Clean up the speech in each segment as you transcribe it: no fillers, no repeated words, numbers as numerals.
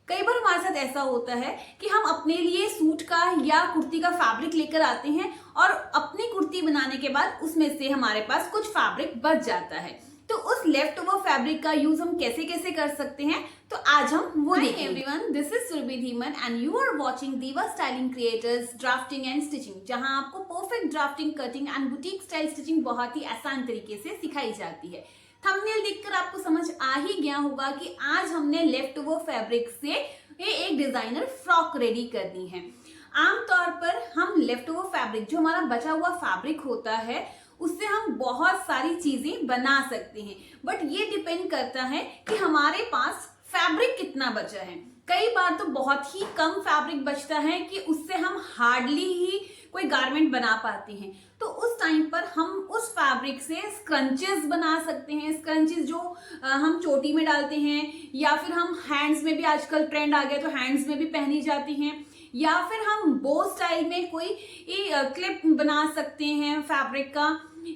कई बार हमारे साथ ऐसा होता है कि हम अपने लिए सूट का या कुर्ती का फैब्रिक लेकर आते हैं और अपनी कुर्ती बनाने के बाद उसमें से हमारे पास कुछ फैब्रिक बच जाता है। तो उस लेफ्ट ओवर फैब्रिक का यूज हम कैसे कैसे कर सकते हैं, तो आज हम वो देखेंगे। Everyone, this is Surbhi Dhiman and you are watching diva styling creators drafting and stitching, जहां आपको perfect drafting, cutting and boutique style stitching बहुत ही आसान तरीके से सिखाई जाती है। थंबनेल देखकर आपको समझ आ ही गया होगा कि आज हमने लेफ्ट ओवर फैब्रिक से ये एक डिजाइनर फ्रॉक रेडी करनी है। आमतौर पर हम लेफ्ट ओवर फैब्रिक, जो हमारा बचा हुआ फैब्रिक होता है, उससे हम बहुत सारी चीजें बना सकते हैं, बट ये डिपेंड करता है कि हमारे पास फैब्रिक कितना बचा है। कई बार तो बहुत ही कम फैब्रिक बचता है कि उससे हम हार्डली ही कोई गारमेंट बना पाते हैं। तो उस टाइम पर हम उस फैब्रिक से स्क्रंचेस बना सकते हैं। स्क्रंचेस जो हम चोटी में डालते हैं, या फिर हम हैंड्स में भी आजकल ट्रेंड आ गया तो हैंड्स में भी पहनी जाती हैं, या फिर हम बो स्टाइल में कोई क्लिप बना सकते हैं फैब्रिक का।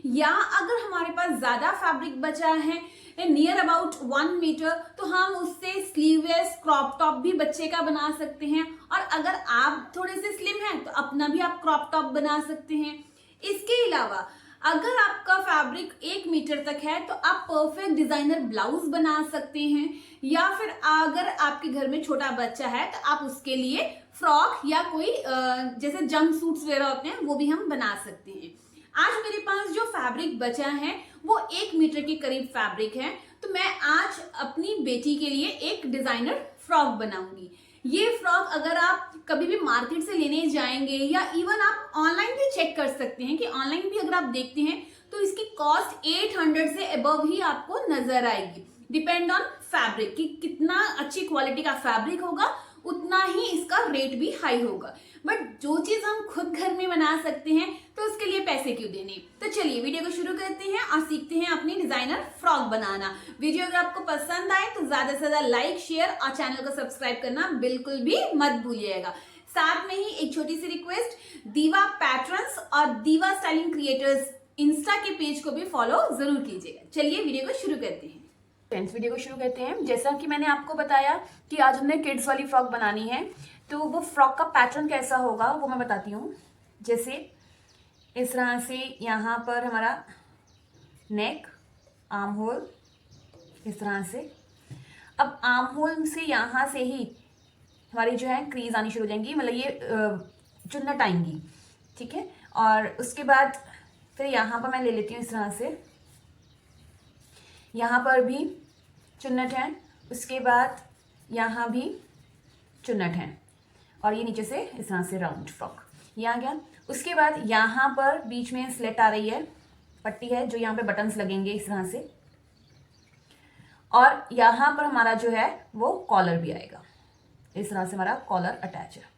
या अगर हमारे पास ज्यादा फैब्रिक बचा है, नियर अबाउट 1 मीटर, तो हम उससे स्लीवलेस क्रॉप टॉप भी बच्चे का बना सकते हैं। और अगर आप थोड़े से स्लिम हैं तो अपना भी आप क्रॉप टॉप बना सकते हैं। इसके अलावा अगर आपका फैब्रिक 1 मीटर तक है तो आप परफेक्ट डिजाइनर ब्लाउज बना सकते हैं, या फिर अगर आपके घर में छोटा बच्चा है तो आप उसके लिए फ्रॉक या कोई जैसे जंप सूट्स वगैरह होते हैं वो भी हम बना सकते हैं। आज मेरे पास जो फैब्रिक बचा है वो 1 मीटर के करीब फैब्रिक है, तो मैं आज अपनी बेटी के लिए एक डिजाइनर फ्रॉक बनाऊंगी। ये फ्रॉक अगर आप कभी भी मार्केट से लेने जाएंगे, या इवन आप ऑनलाइन भी चेक कर सकते हैं कि ऑनलाइन भी अगर आप देखते हैं तो इसकी कॉस्ट 800 से अबव ही आपको नजर आएगी। डिपेंड ऑन फैब्रिक कि कितना अच्छी क्वालिटी का फैब्रिक होगा, उतना ही इसका रेट भी हाई होगा। बट जो चीज हम खुद घर में बना सकते हैं तो उसके लिए पैसे क्यों देने। तो चलिए वीडियो को शुरू करते हैं और सीखते हैं अपनी डिजाइनर फ्रॉक बनाना। वीडियो अगर आपको पसंद आए तो ज्यादा से ज्यादा लाइक, शेयर और चैनल को सब्सक्राइब करना बिल्कुल भी मत भूलिएगा। साथ में ही एक छोटी सी रिक्वेस्ट, दीवा पैटर्न्स और दीवा स्टाइलिंग क्रिएटर्स इंस्टा के पेज को भी फॉलो जरूर कीजिएगा। चलिए वीडियो को शुरू करते हैं। फ्रेंड्स, वीडियो को शुरू करते हैं। जैसा कि मैंने आपको बताया कि आज हमने किड्स वाली फ्रॉक बनानी है, तो वो फ्रॉक का पैटर्न कैसा होगा वो मैं बताती हूँ। जैसे इस तरह से यहाँ पर हमारा नेक, आर्म होल, इस तरह से। अब आर्म होल से यहाँ से ही हमारी जो है क्रीज आनी शुरू हो जाएंगी, मतलब ये चुन्नट आएंगी, ठीक है। और उसके बाद फिर यहाँ पर मैं ले लेती हूँ इस तरह से, यहाँ पर भी चुन्नट है, उसके बाद यहाँ भी चुन्नट है, और ये नीचे से इस तरह से राउंड फ्रॉक ये आ गया। उसके बाद यहाँ पर बीच में स्लेट आ रही है, पट्टी है जो यहाँ पे बटन्स लगेंगे इस तरह से, और यहाँ पर हमारा जो है वो कॉलर भी आएगा, इस तरह से हमारा कॉलर अटैच है।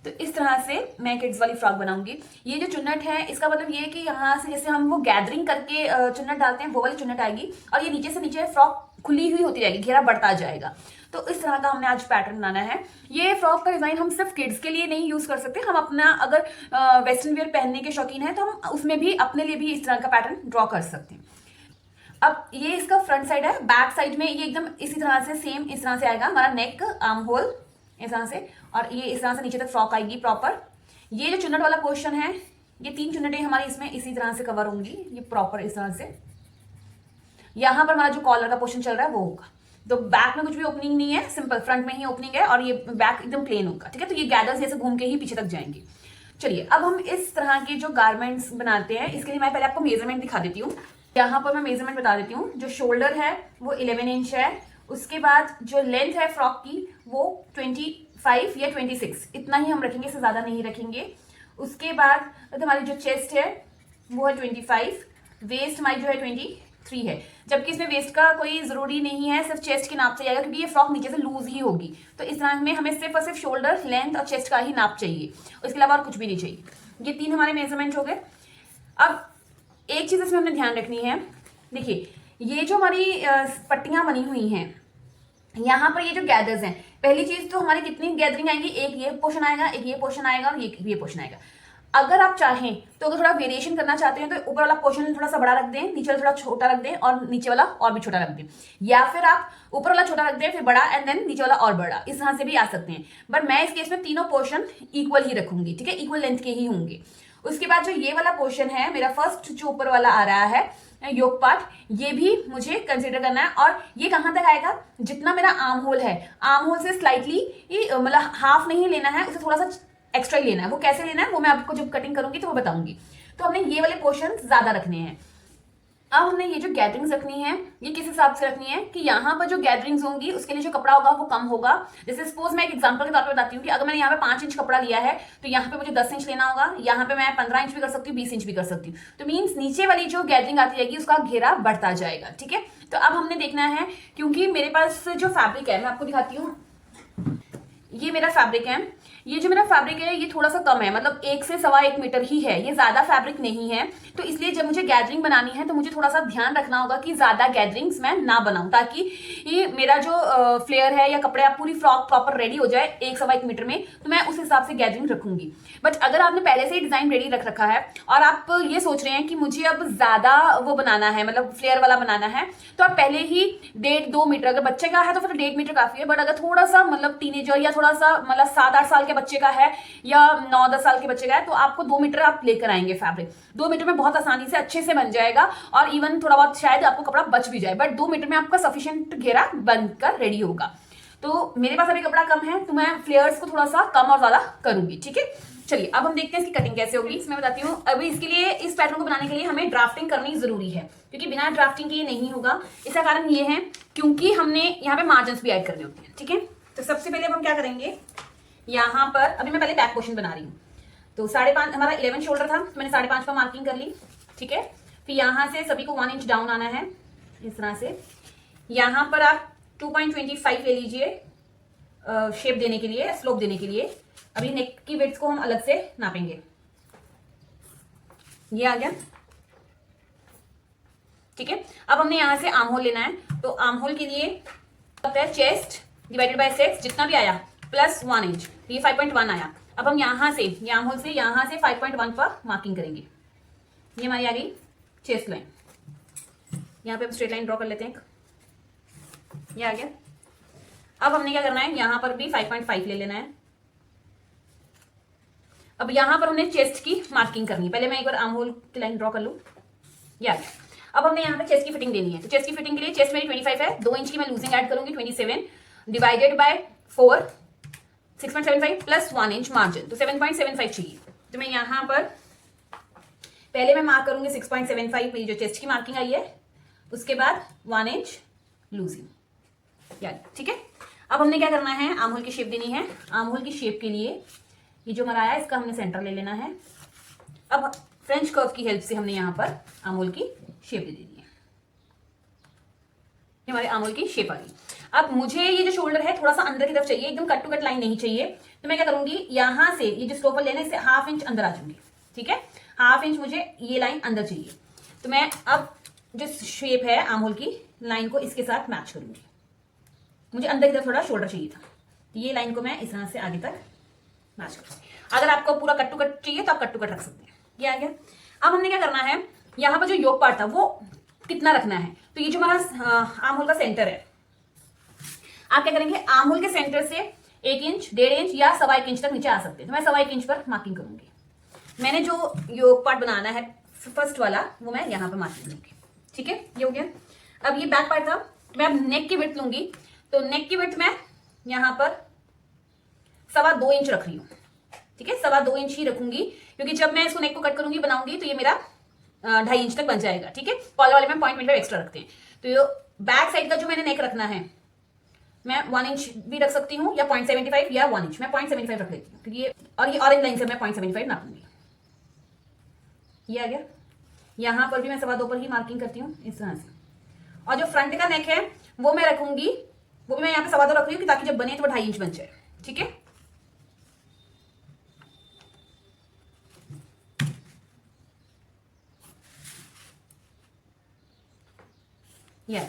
तो इस तरह से मैं किड्स वाली फ्रॉक बनाऊंगी। ये जो चुन्नट है इसका मतलब ये है कि यहाँ से जैसे हम वो गैदरिंग करके चुन्नट डालते हैं वो वाली चुन्नट आएगी, और ये नीचे से नीचे फ्रॉक खुली हुई होती रहेगी, घेरा बढ़ता जाएगा। तो इस तरह का हमने आज पैटर्न बनाना है। ये फ्रॉक का डिजाइन हम सिर्फ किड्स के लिए नहीं यूज कर सकते, हम अपना अगर वेस्टर्न वेयर पहनने के शौकीन है तो हम उसमें भी अपने लिए भी इस तरह का पैटर्न ड्रॉ कर सकते हैं। अब ये इसका फ्रंट साइड है, बैक साइड में ये एकदम इसी तरह से सेम इस तरह से आएगा हमारा नेक, आर्म होल इस तरह से, और ये इस तरह से नीचे तक फ्रॉक आएगी प्रॉपर। ये जो चुन्नट वाला पोर्शन है, ये 3 चुन्नटें हमारी इसमें इसी तरह से कवर होंगी, ये प्रॉपर इस तरह से। यहाँ पर हमारा जो कॉलर का पोर्शन चल रहा है वो होगा। तो बैक में कुछ भी ओपनिंग नहीं है, सिंपल फ्रंट में ही ओपनिंग है, और ये बैक एकदम प्लेन होगा, ठीक है। तो ये गैदर्स जैसे घूम के ही पीछे तक जाएंगे। चलिए अब हम इस तरह के जो गारमेंट्स बनाते हैं, इसके लिए मैं पहले आपको मेजरमेंट दिखा देती हूँ। यहाँ पर मैं मेजरमेंट बता देती हूँ। जो शोल्डर है वो 11 इंच है, उसके बाद जो लेंथ है फ्रॉक की वो 25 या 26 इतना ही हम रखेंगे, इससे ज्यादा नहीं रखेंगे। उसके बाद हमारी जो चेस्ट है वो है 25, वेस्ट हमारी जो है 23 है, जबकि इसमें वेस्ट का कोई जरूरी नहीं है, सिर्फ चेस्ट के नाप से आएगा क्योंकि ये फ्रॉक नीचे से लूज ही होगी। तो इस तरह में हमें सिर्फ और सिर्फ शोल्डर, लेंथ और चेस्ट का ही नाप चाहिए, इसके अलावा और कुछ भी नहीं चाहिए। ये 3 हमारे मेजरमेंट हो गए। अब एक चीज इसमें हमने ध्यान रखनी है, देखिए ये जो हमारी पट्टियां बनी हुई हैं, यहाँ पर ये जो गैदर्स हैं, पहली चीज तो हमारी कितनी गैदरिंग आएंगी, एक ये पोर्शन आएगा, एक ये पोर्शन आएगा, और ये पोर्शन आएगा। अगर आप चाहें तो अगर थोड़ा वेरिएशन करना चाहते हैं तो ऊपर वाला पोर्शन थोड़ा सा बड़ा रख दें, नीचे वाला थोड़ा छोटा रख दें और नीचे वाला और भी छोटा रख दें, या फिर आप ऊपर वाला छोटा रख दें फिर बड़ा एंड देन नीचे वाला और बड़ा, इस तरह से भी आ सकते हैं। बट मैं इस केस में तीनों पोर्शन इक्वल ही रखूंगी, ठीक है, इक्वल लेंथ के ही होंगे। उसके बाद जो ये वाला पोर्शन है मेरा फर्स्ट जो ऊपर वाला आ रहा है योग पार्ट, ये भी मुझे कंसीडर करना है। और ये कहां तक आएगा, जितना मेरा आर्म होल है, आर्म होल से स्लाइटली मतलब हाफ नहीं लेना है, उसे थोड़ा सा एक्स्ट्रा ही लेना है। वो कैसे लेना है वो मैं आपको जब कटिंग करूंगी तो वो बताऊंगी। तो हमने ये वाले पोर्शन ज्यादा रखने हैं। अब हमने ये जो गैदरिंग्स रखनी है ये किस हिसाब से रखनी है कि यहाँ पर जो गैदरिंग्स होंगी उसके लिए जो कपड़ा होगा वो कम होगा। जैसे सपोज मैं एक एग्जांपल के तौर पे बताती हूँ कि अगर मैंने यहाँ पे 5 इंच कपड़ा लिया है तो यहाँ पे मुझे 10 इंच लेना होगा, यहाँ पे मैं 15 इंच भी कर सकती हूँ, 20 इंच भी कर सकती हूँ। तो मीन्स नीचे वाली जो गैदरिंग आती जाएगी उसका घेरा बढ़ता जाएगा, ठीक है। तो अब हमने देखना है, क्योंकि मेरे पास जो फैब्रिक है मैं आपको दिखाती हूँ, ये मेरा फैब्रिक है। ये जो मेरा फैब्रिक है ये थोड़ा सा कम है, मतलब 1 से 1.25 मीटर ही है, ये ज्यादा फैब्रिक नहीं है। तो इसलिए जब मुझे गैदरिंग बनानी है तो मुझे थोड़ा सा ध्यान रखना होगा कि ज्यादा गैदरिंग्स मैं ना बनाऊं, ताकि ये मेरा जो फ्लेयर है या कपड़े आप पूरी फ्रॉक प्रॉपर रेडी हो जाए 1-1.25 मीटर में, तो मैं उस हिसाब से गैदरिंग रखूंगी। बट अगर आपने पहले से ही डिजाइन रेडी रख रखा है और आप ये सोच रहे हैं कि मुझे अब ज्यादा वो बनाना है, मतलब फ्लेयर वाला बनाना है, तो आप पहले ही 1.5-2 मीटर, अगर बच्चे का है तो फिर 1.5 मीटर काफी है। बट अगर थोड़ा सा मतलब टीनेजर या थोड़ा सा मतलब 7-8 साल के बच्चे का है या 9-10 साल के बच्चे का है तो आपको 2 मीटर आप लेकर आएंगे फैब्रिक। 2 मीटर में बहुत आसानी से अच्छे से बन जाएगा और इवन थोड़ा बहुत शायद आपको कपड़ा बच भी जाए, बट 2 मीटर में आपका सफिशिएंट घेरा बनकर रेडी होगा। तो मेरे पास अभी कपड़ा कम है तो मैं फ्लेयर्स को थोड़ा सा कम और ज्यादा करूंगी, ठीक है। चलिए अब हम देखते हैं इसकी कटिंग कैसे होगी। इसमें बताती हूँ, अभी इसके लिए इस पैटर्न को बनाने के लिए हमें ड्राफ्टिंग करनी जरूरी है, क्योंकि बिना ड्राफ्टिंग के ये नहीं होगा। इसका कारण ये है क्योंकि हमने यहाँ पे मार्जिन भी ऐड करने होते हैं, ठीक है। तो सबसे पहले अब हम क्या करेंगे, यहाँ पर अभी मैं पहले बैक पोर्शन बना रही हूँ। तो 5.5 हमारा 11 शोल्डर था, तो मैंने 5.5 पर मार्किंग कर ली, ठीक है। फिर यहाँ से सभी को 1 इंच डाउन आना है इस तरह से। यहाँ पर आप 2.25 ले लीजिए शेप देने के लिए, स्लोप देने के लिए। अभी नेक की विड्थ को हम अलग से नापेंगे। ये आ गया, ठीक है। अब हमने यहां से आर्म होल लेना है, तो आर्म होल के लिए चेस्ट डिवाइडेड बाय 6 जितना भी आया प्लस 1 इंच, ये 5.1 आया। अब हम यहां से आर्म होल से यहां से 5.1 पर मार्किंग करेंगे। ये हमारी आ गई चेस्ट लाइन। यहाँ पे हम स्ट्रेट लाइन ड्रॉ कर लेते हैं, ये आ गया। अब हमने क्या करना है, यहां पर भी 5.5 ले लेना है। अब यहां पर हमने चेस्ट की मार्किंग करनी है। पहले मैं एक बार आर्म होल की लाइन ड्रॉ कर लूं, ये आ गया। अब हमने यहाँ पे चेस्ट की फिटिंग देनी है। तो चेस्ट की फिटिंग के लिए चेस्ट मेरी 25 है, 2 इंच की मैं लूजिंग ऐड करूंगी, 27 divided by 4 6.75 plus 1 inch margin, तो 7.75 चाहिए। तो मैं यहाँ पर पहले मैं मार्क करूंगी 6.75, मेरी जो चेस्ट की मार्किंग आई है, उसके बाद 1 इंच लूजिंग, यार ठीक है। अब हमने क्या करना है, आर्म होल की शेप देनी है। आर्म होल की शेप के लिए ये जो हमारा आया इसका हमने सेंटर ले लेना है। अब फ्रेंच कर्व की हेल्प से हमने यहाँ पर आर्म होल की शेप दे देनी है। ये हमारे आर्म होल की शेप आ गई। अब मुझे ये जो शोल्डर है थोड़ा सा अंदर की तरफ चाहिए, एकदम कट टू कट लाइन नहीं चाहिए। तो मैं क्या करूंगी, यहां से ये जो स्लोपर लेने से 1/2 इंच अंदर आ जाऊंगी, ठीक है। 1/2 इंच मुझे ये लाइन अंदर चाहिए। तो मैं अब जो शेप है आर्म होल की लाइन को इसके साथ मैच करूंगी। मुझे अंदर की तरफ थोड़ा शोल्डर चाहिए था, तो ये लाइन को मैं इस तरह से आगे तक मैच करूंगी। अगर आपको पूरा कट टू कट चाहिए तो आप कट टू कट रख सकते हैं। ये आ गया। अब हमने क्या करना है, यहाँ पर जो योक पार्ट था वो कितना रखना है। तो ये जो हमारा आर्म होल का सेंटर है, आप क्या करेंगे, आर्म होल के सेंटर से 1 इंच 1.5 इंच या 1.25 इंच तक नीचे आ सकते हैं। तो मैं 1.25 इंच पर मार्किंग करूंगी। मैंने जो योक पार्ट बनाना है फर्स्ट वाला वो मैं यहाँ पर मार्किंग करूंगी, ठीक है। ये हो गया। अब ये बैक पार्ट था, मैं अब नेक की विड्थ लूंगी। तो नेक की विड्थ मैं यहाँ पर 2.25 इंच रख रही हूँ, ठीक है। 2.25 इंच ही रखूंगी, क्योंकि जब मैं इसको नेक को कट करूंगी बनाऊंगी तो ये मेरा 2.5 इंच तक बन जाएगा, ठीक है। कॉलर वाले में 0.25 एक्स्ट्रा रखते हैं। तो ये बैक साइड का जो मैंने नेक रखना है मैं 1 इंच भी रख सकती हूँ या 0.75 या 1 इंच, मैं 0.75 रख लेती हूँ, क्योंकि ये और ये ऑरेंज लाइन से मैं 0.75 नापूंगी। ये आ गया। यहाँ पर भी मैं 2.25 पर ही मार्किंग करती हूँ इस तरह से। और जो फ्रंट का नेक है वो मैं रखूंगी, वो भी मैं यहाँ पे 2.25 रख रही हूँ ताकि जब बने तो 2.5 इंच बन जाए, ठीक है। ये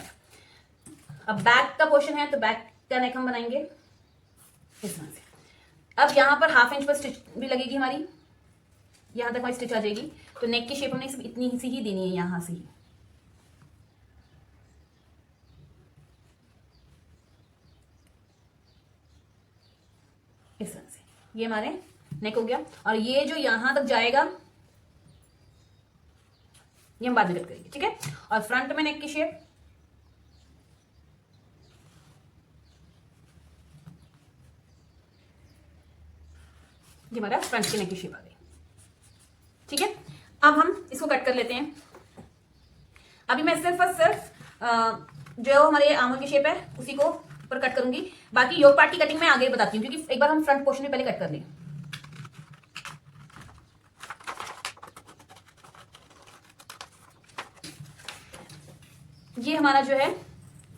अब बैक का पोर्शन है, तो बैक का नेक हम बनाएंगे इस तरह से। अब यहाँ पर 1/2 इंच पर स्टिच भी लगेगी हमारी, यहाँ तक हमारी स्टिच आ जाएगी। तो नेक की शेप हमने सिर्फ इतनी सी ही देनी है, यहाँ से ही। इस तरह से ये हमारे नेक हो गया। और ये जो यहां तक जाएगा ये हम बाद में कट करेंगे, ठीक है। और फ्रंट में नेक की शेप, ये हमारा फ्रंट की नेक की शेप आ गई, ठीक है। अब हम इसको कट कर लेते हैं। अभी मैं सिर्फ और सिर्फ जो हमारे आर्म की शेप है उसी को ऊपर कट करूंगी। बाकी योक पार्ट की कटिंग मैं आगे बताती हूँ, क्योंकि एक बार हम फ्रंट पोर्शन में पहले कट कर लें। ये हमारा जो है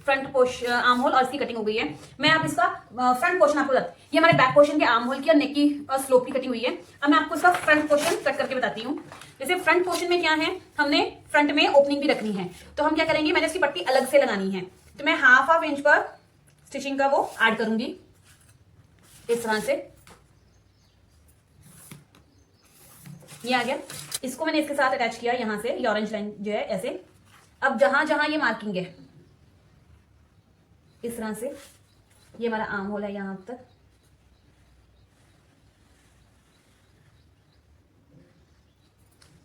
फ्रंट पोर्शन आर्म होल और इसकी कटिंग हो गई है। मैं आप इसका फ्रंट पोर्शन आपको बताती हूँ। ये हमारे बैक पोर्शन के आर्म होल की और नेक की और स्लोप की कटिंग हुई है। अब मैं आपको इसका फ्रंट पोर्शन कट करके बताती हूँ। जैसे फ्रंट पोर्शन में क्या है, हमने फ्रंट में ओपनिंग भी रखनी है, तो हम क्या करेंगे, मैंने इसकी पट्टी अलग से लगानी है, तो मैं हाफ इंच पर स्टिचिंग का वो ऐड करूंगी इस तरह से। ये आ गया, इसको मैंने इसके साथ अटैच किया यहां से, ये ऑरेंज लाइन जो है ऐसे। अब जहां जहां ये मार्किंग है इस तरह से, ये हमारा आर्म होल है यहां तक,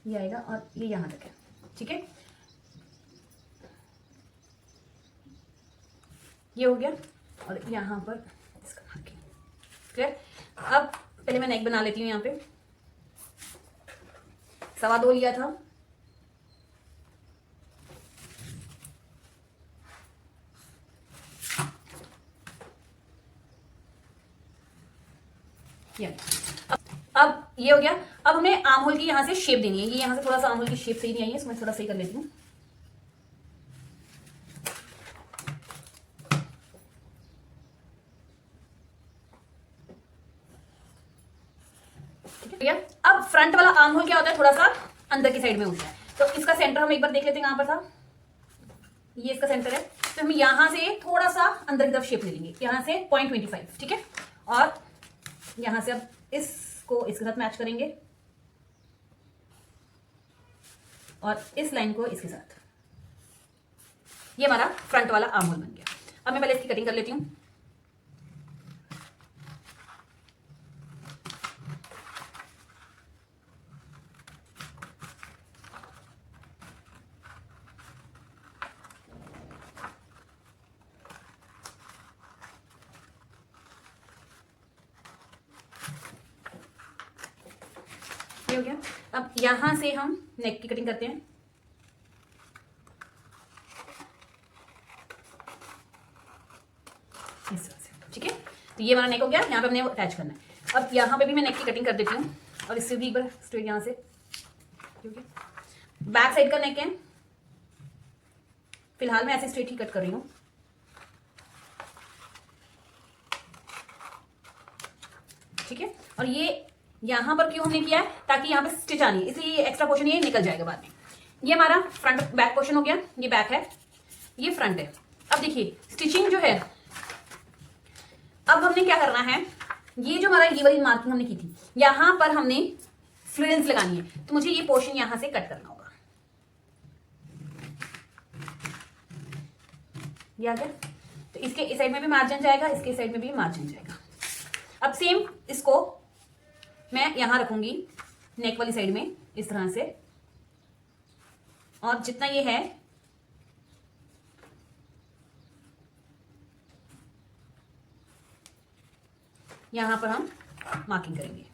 ये आएगा और ये यहां तक है, ठीक है। ये हो गया और यहां पर इसका मार्किंग क्लियर। अब पहले मैं नेक बना लेती हूँ। यहाँ पे 2.25 लिया था, अब ये हो गया। अब हमें आर्म होल की यहां से शेप देनी है। ये यहां से थोड़ा सा आर्म होल की शेप सही नहीं आई है, इसको मैं थोड़ा सही कर लेती हूँ। अब फ्रंट वाला आर्म होल क्या होता है, थोड़ा सा अंदर की साइड में होता है, तो इसका सेंटर हम एक बार देख लेते हैं। कहां पर था, ये इसका सेंटर है, तो हम यहां से थोड़ा सा अंदर की तरफ शेप ले लेंगे, यहां से 0.25, ठीक है। और यहां से अब इसको इसके साथ मैच करेंगे और इस लाइन को इसके साथ। ये हमारा फ्रंट वाला आर्म होल बन गया। अब मैं पहले इसकी कटिंग कर लेती हूँ। हो गया। अब यहां से हम नेक की कटिंग करते हैं। इस तरह से, ठीक है। तो ये हमारा नेक हो गया, यहाँ पे हमने अटैच करना है। अब यहाँ पे भी मैं नेक की कटिंग कर देती हूँ और इससे भी एक बार स्ट्रेट यहाँ से, क्योंकि बैक साइड का नेक है, फिलहाल मैं ऐसे स्ट्रेट ही कट कर रही हूँ। ठीक है। और ये यहां पर क्यों हमने किया है, ताकि यहां पे स्टिच आनी है, इसलिए ये एक्स्ट्रा पोर्शन ये निकल जाएगा बाद में। ये हमारा फ्रंट बैक पोर्शन हो गया, ये बैक है, ये फ्रंट है। अब देखिए स्टिचिंग जो है, अब हमने क्या करना है, ये जो हमारा ये वाली मार्किंग हमने की थी, यहां पर हमने फ्रिल्स लगानी है, तो मुझे ये पोर्शन यहां से कट करना होगा। ये आ गया, तो इसके इस साइड में भी मार्जिन जाएगा, इसके साइड में भी मार्जिन जाएगा। अब सेम इसको मैं यहां रखूंगी नेक वाली साइड में इस तरह से, और जितना ये है यहां पर हम मार्किंग करेंगे।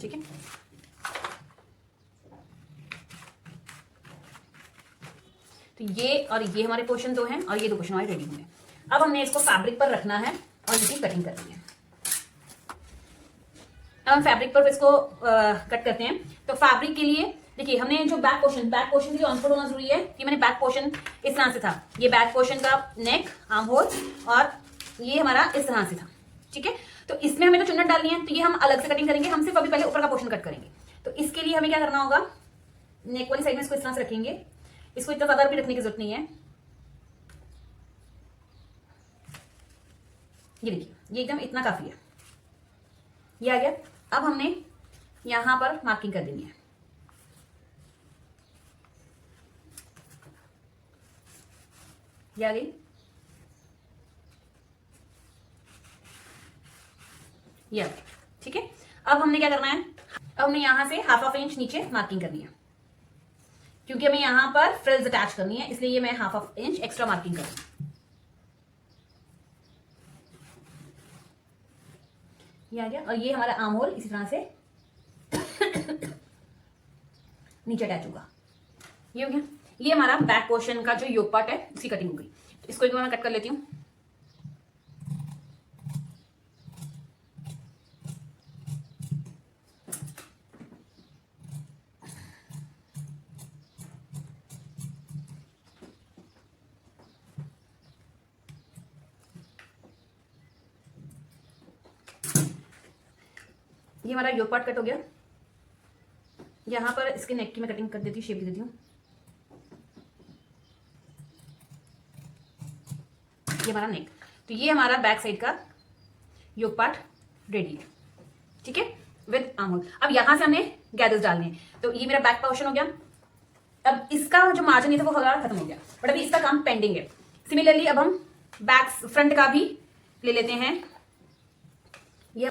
ठीक है। तो ये और ये हमारे पोर्शन दो हैं और ये दो पोर्शन हमारे रेडी हुए। अब हमने इसको फैब्रिक पर रखना है और इसकी कटिंग करनी है। अब हम फैब्रिक पर इसको कट करते हैं। तो फैब्रिक के लिए देखिए, हमने जो बैक पोर्शन के लिए ऑन फोल्ड होना जरूरी है। कि मैंने बैक पोर्शन इस तरह से था, ये बैक पोर्शन का नेक, आर्म होल, और ये हमारा इस तरह से था। ठीक है। तो इसमें हमें तो चुन्नट डालनी है, तो ये हम अलग से कटिंग करेंगे। हम सिर्फ अभी पहले ऊपर का पोर्शन कट करेंगे। तो इसके लिए हमें क्या करना होगा, नेक वाली साइड में इसको इस तरह से रखेंगे। इसको इतना ज्यादा भी रखने की जरूरत नहीं है। ये देखिए, ये एकदम इतना काफी है, ये आ गया। अब हमने यहां पर मार्किंग कर देनी है। ये आ गई। ये आ गई, ठीक है। अब हमने क्या करना है, अब हमें यहां से हाफ इंच नीचे मार्किंग करनी है, क्योंकि हमें यहां पर फ्रिल्स अटैच करनी है, इसलिए ये मैं हाफ इंच एक्स्ट्रा मार्किंग कर रही हूं। ये आ गया। और ये हमारा आर्म होल इसी तरह से नीचे अटैच होगा। ये हो गया। ये हमारा बैक पोर्शन का जो योक पार्ट है उसकी कटिंग हो गई। तो इसको एक बार मैं कट कर लेती हूँ। ये हमारा योक पार्ट कट हो गया। यहां पर इसके नेक की मैं कटिंग कर देती हूँ, शेप दे देती हूँ। ये हमारा नेक। तो ये हमारा बैक साइड का योक पार्ट रेडी है, ठीक है, विद आर्म होल। अब यहां से हमने गैदर्स डालने हैं। तो ये मेरा बैक पोर्शन हो गया। अब इसका जो मार्जिन नहीं था वो हमारा खत्म हो गया, बट अभी इसका काम पेंडिंग है। सिमिलरली अब हम बैक फ्रंट का भी ले लेते हैं। ये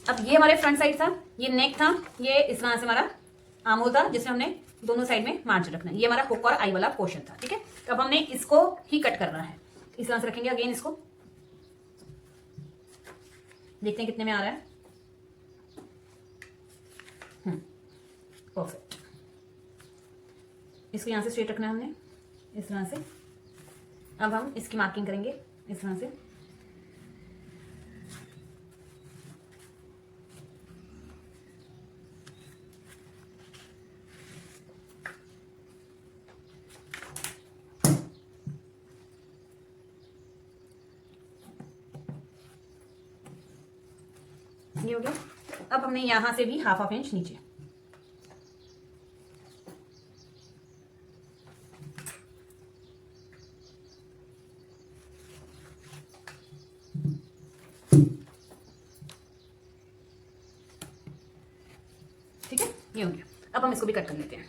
अब ये हमारे फ्रंट साइड था, ये नेक था, ये इस तरह से हमारा आर्म होल था जिसमें हमने दोनों साइड में मार्जिन रखना है। ये हमारा हुक और आई वाला पोर्शन था, ठीक है। तो अब हमने इसको ही कट करना है। इस तरह से रखेंगे अगेन इसको, देखते हैं कितने में आ रहा है। परफेक्ट। इसको यहां से स्ट्रेट रखना है हमने इस तरह से। अब हम इसकी मार्किंग करेंगे इस तरह से। ये हो गया। अब हमने यहां से भी हाफ इंच नीचे। ठीक है, ये हो गया। अब हम इसको भी कट कर लेते हैं।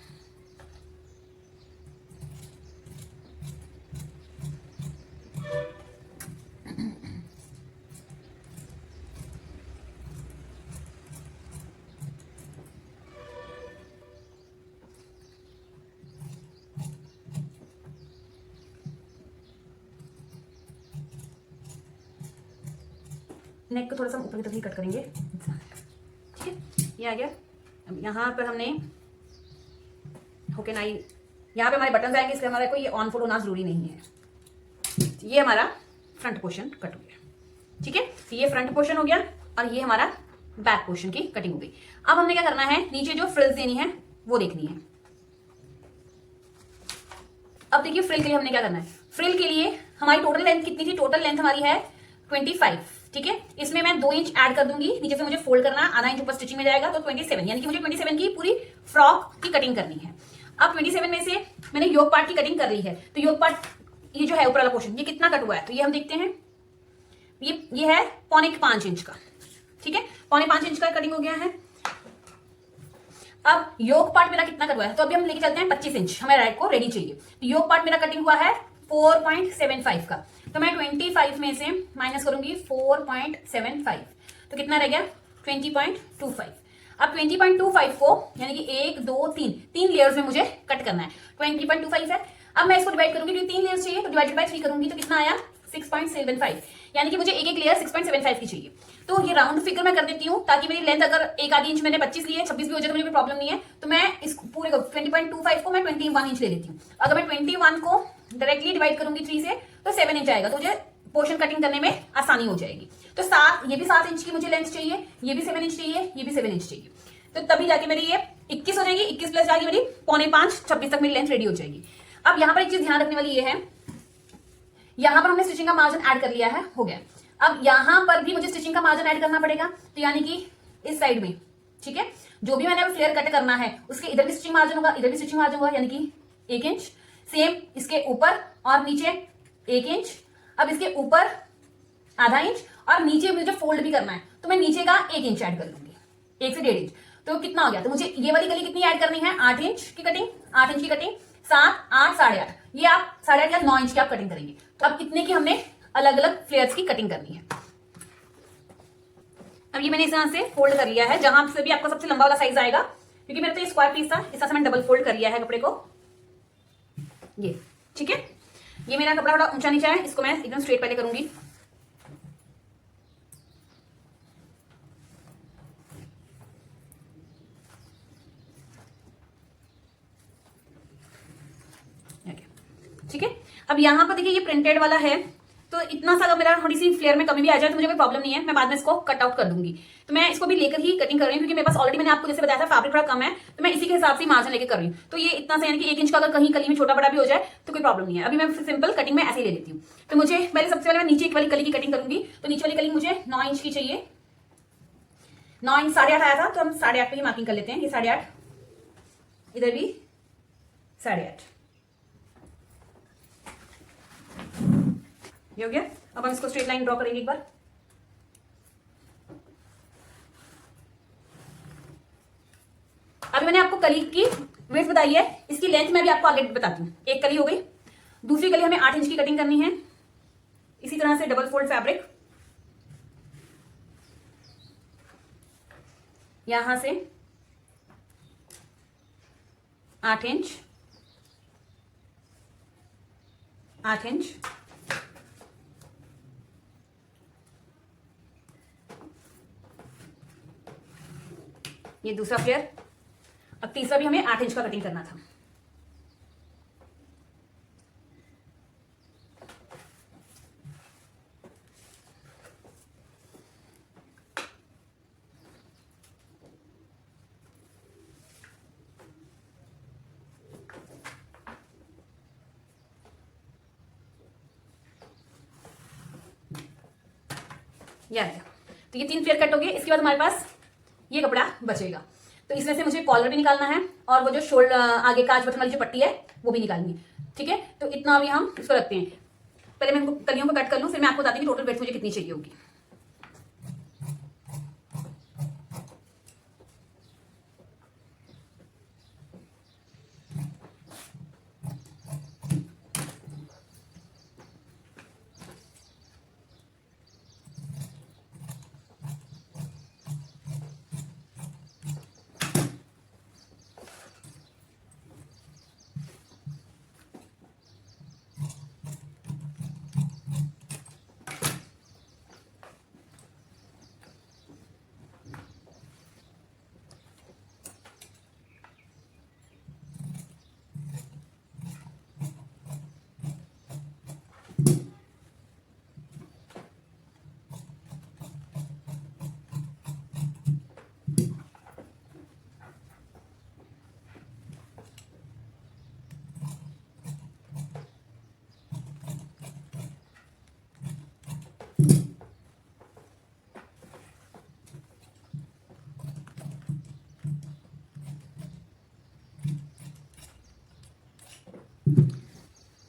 नेक को थोड़ा सा ऊपर की तरफ ही कट करेंगे, ठीक है। ये आ गया। अब यहाँ पर हमने होके नाई, यहाँ पे हमारे बटन आएंगे, इसलिए हमारा कोई ऑन फोल्ड होना जरूरी नहीं है। ये हमारा फ्रंट पोर्शन कट हो गया, ठीक है। तो ये फ्रंट पोर्शन हो गया और ये हमारा बैक पोर्शन की कटिंग हो गई। अब हमने क्या करना है, नीचे जो फ्रिल्स देनी है वो देखनी है। अब देखिए फ्रिल के लिए हमने क्या करना है। फ्रिल के लिए हमारी टोटल लेंथ कितनी थी, टोटल लेंथ हमारी है 25, ठीक है। इसमें मैं 2 इंच ऐड कर दूंगी, नीचे से मुझे फोल्ड करना, आधा इंच ऊपर स्टिचिंग में जाएगा, तो 27, यानी कि मुझे 27 की पूरी फ्रॉक की कटिंग करनी है। अब 27 में से मैंने योक पार्ट की कटिंग कर ली है, तो योक पार्ट ये जो है ऊपर वाला पोर्शन, ये कितना कट हुआ है, तो ये हम देखते हैं। ये है 5.25 इंच का, ठीक है, 5.25 इंच का कटिंग हो गया है। अब योक पार्ट मेरा कितना कट हुआ है, तो अभी हम लेके चलते हैं 25 इंच, हमें राइट को रेडी चाहिए। तो योक पार्ट मेरा कटिंग हुआ है 4.75 का, तो मैं 25 में से माइनस करूंगी 4.75, तो कितना रह गया 20.25। अब 20.25 को यानी कि 1 2 3 लेयर्स में मुझे कट करना है। 20.25 है। अब मैं इसको डिवाइड करूंगी, 3 लेयर्स चाहिए, तो डिवाइडेड बाय 3 करूंगी, तो कितना आया 6.75, यानी कि मुझे एक लेयर 6.75 की चाहिए। तो ये राउंड फिगर मैं कर देती हूँ, ताकि मेरी लेंथ अगर एक आधी इंच मैंने 25 ली है, 26 भी हो जाए तो मुझे कोई प्रॉब्लम नहीं है। तो मैं इस पूरे को 20.25 को मैं 21 इंच ले लेती हूँ। अगर मैं 21 को डायरेक्टली डिवाइड करूंगी 3 से, तो 7 इंच आएगा, तो मुझे पोर्शन कटिंग करने में आसानी हो जाएगी। तो 7, ये भी 7 इंच की मुझे लेंथ चाहिए, ये भी 7 इंच चाहिए, ये भी 7 इंच चाहिए, तो तभी जाके मेरी ये 21 हो जाएगी। 21 प्लस जाएगी मेरी 5.25, 26 तक मेरी लेंथ रेडी हो जाएगी। अब यहाँ पर एक चीज ध्यान रखने वाली ये है, यहां पर हमने स्टिचिंग का मार्जिन ऐड कर लिया है, हो गया। अब यहां पर भी मुझे स्टिचिंग का मार्जिन ऐड करना पड़ेगा, तो यानी कि इस साइड में ठीक है। जो भी मैंने फ्लेयर कट करना है उसके इधर भी स्टिचिंग मार्जिन होगा, इधर भी स्टिचिंग मार्जिन होगा, यानी कि 1 इंच। सेम इसके ऊपर और नीचे 1 इंच। अब इसके ऊपर आधा इंच और नीचे मुझे फोल्ड भी करना है तो मैं नीचे का 1 इंच ऐड कर लूंगी, 1 से 1.5 इंच। तो कितना हो गया, तो मुझे ये वाली कली कितनी ऐड करनी है, 8 इंच की कटिंग, 8 इंच की कटिंग, 7, 8, 8.5, ये आप 8.5 या 9 इंच की आप कटिंग करेंगे। तो अब इतने की हमने अलग अलग फ्लेयर्स की कटिंग करनी है। अब ये मैंने इस तरह से फोल्ड कर लिया है, जहां से भी आपका सबसे लंबा वाला साइज आएगा, क्योंकि मेरा तो ये स्क्वायर पीस था, इस तरह से मैंने डबल फोल्ड कर लिया है कपड़े को, ये ठीक है। ये मेरा कपड़ा थोड़ा ऊंचा नीचा है, इसको मैं एकदम स्ट्रेट पहले करूंगी। ठीक है। अब यहां पर देखिए ये प्रिंटेड वाला है, तो इतना सा अगर मेरा थोड़ी सी फ्लेयर में कमी भी आ जाए तो मुझे कोई प्रॉब्लम नहीं है, मैं बाद में इसको कट आउट कर दूंगी। तो मैं इसको भी लेकर ही कटिंग कर रही हूँ, क्योंकि मेरे पास ऑलरेडी मैंने आपको जैसे बताया था फैब्रिक थोड़ा कम है, तो मैं इसी के हिसाब से मार्जिन लेकर कर रही हूँ। तो ये इतना सा यानी कि 1 इंच का अगर कहीं कली में छोटा बड़ा भी हो जाए तो कोई प्रॉब्लम नहीं है। अभी मैं सिंपल कटिंग में ऐसे ही ले लेती हूँ। तो मुझे पहले सबसे पहले मैं नीचे वाली कली की कटिंग करूंगी। तो नीचे वाली कली मुझे 9 इंच की चाहिए, 9 इंच 8.5 आया था, तो हम 8.5 पे ही मार्किंग कर लेते हैं। ये 8.5, इधर भी 8.5, ये हो गया। अब हम इसको स्ट्रेट लाइन ड्रॉ करेंगे एक बार। अभी मैंने आपको कली की विड्थ बताई है, इसकी लेंथ मैं भी आपको आगे बताती हूँ। एक कली हो गई, दूसरी कली हमें 8 इंच की कटिंग करनी है। इसी तरह से डबल फोल्ड फैब्रिक, यहां से 8 इंच, 8 इंच, ये दूसरा फ्लेयर। अब तीसरा भी हमें 8 इंच का कटिंग करना था। यार तो ये 3 फ्लेयर कट हो गए। इसके बाद हमारे पास ये कपड़ा बचेगा, तो इसमें से मुझे कॉलर भी निकालना है और वो जो शोल्डर आगे काज बटन वाली जो पट्टी है वो भी निकालनी है। ठीक है, तो इतना अभी हम इसको रखते हैं। पहले मैं इनको कलियों को कट कर लूं, फिर मैं आपको बताती हूँ टोटल वेट मुझे कितनी चाहिए होगी।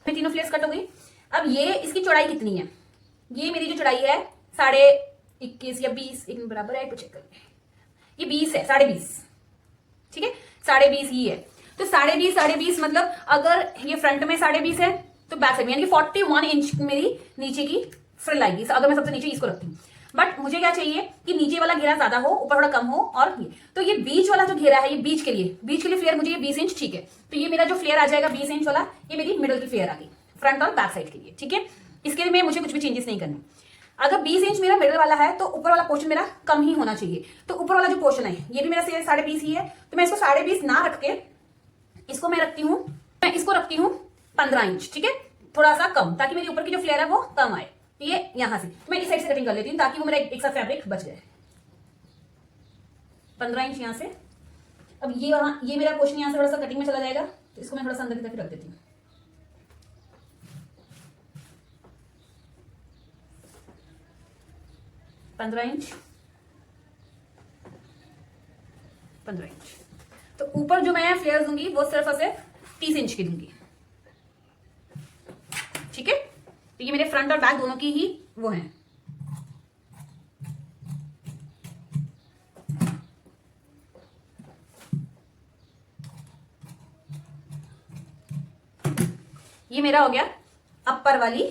तीनों फ्लेयर्स कट हो गई। अब ये इसकी चौड़ाई कितनी है, ये मेरी जो चौड़ाई है 21.5 या 20, एक बराबर है, चेक कर, ये 20 है, 20.5, ठीक है, 20.5 ही है। तो 20.5 मतलब अगर ये फ्रंट में 20.5 है तो बैक साइड में यानी कि 41 इंच मेरी नीचे की फ्रिल आएगी, अगर मैं सबसे नीचे इसको रखती हूँ। बट मुझे क्या चाहिए कि नीचे वाला घेरा ज्यादा हो, ऊपर थोड़ा कम हो, और ये तो ये बीच वाला जो घेरा है, ये बीच के लिए फ्लेयर मुझे ये 20 इंच, ठीक है। तो ये मेरा जो फ्लेयर आ जाएगा 20 इंच वाला, ये मेरी मिडिल की फ्लेयर आ गई, फ्रंट और बैक साइड के लिए, ठीक है। इसके लिए मुझे कुछ भी चेंजेस नहीं करने। अगर 20 इंच मेरा मिडिल वाला है तो ऊपर वाला पोर्शन मेरा कम ही होना चाहिए। तो ऊपर वाला जो पोर्शन है ये भी मेरा 20.5 ही है, तो मैं इसको 20.5 ना रख के इसको मैं रखती हूँ 15 इंच, ठीक है, थोड़ा सा कम, ताकि मेरी ऊपर की जो फ्लेयर है वो कम आए। ये यहां से मैं इस साइड से कटिंग कर लेती हूँ ताकि वो मेरा एक साथ फैब्रिक बच जाए। 15 इंच यहां से। अब ये मेरा पोर्शन यहां से थोड़ा सा कटिंग में चला जाएगा, तो इसको मैं थोड़ा सा अंदर की तरफ रख देती हूँ। पंद्रह इंच, 15 इंच। तो ऊपर जो मैं फ्लेयर दूंगी वो सिर्फ और सिर्फ 30 इंच की दूंगी, ठीक है। तो ये मेरे फ्रंट और बैक दोनों की ही वो है। ये मेरा हो गया अपर वाली,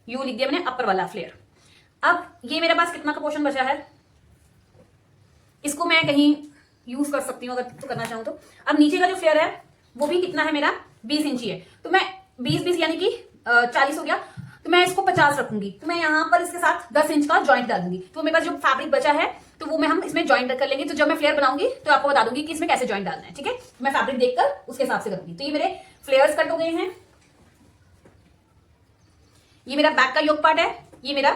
यू लिख दिया मैंने, अपर वाला फ्लेयर। अब ये मेरे पास कितना का पोर्शन बचा है, इसको मैं कहीं यूज कर सकती हूँ अगर तो करना चाहूँ तो। अब नीचे का जो फ्लेयर है वो भी कितना है मेरा, 20 इंची है। तो मैं 20 यानी कि 40 हो गया, तो मैं इसको 50 रखूंगी। तो मैं यहाँ पर इसके साथ 10 इंच का जॉइंट डाल दूंगी। तो मेरे पास जो फैब्रिक बचा है तो वो हम इसमें जॉइंट कर लेंगे। तो जब मैं फ्लेयर बनाऊंगी तो आपको बता दूंगी कि इसमें कैसे जॉइंट डालना है, ठीक है। मैं फैब्रिक देखकर उसके हिसाब से करूंगी। तो ये मेरे फ्लेयर्स कट हो गए हैं। ये मेरा बैक का योक पार्ट है, ये मेरा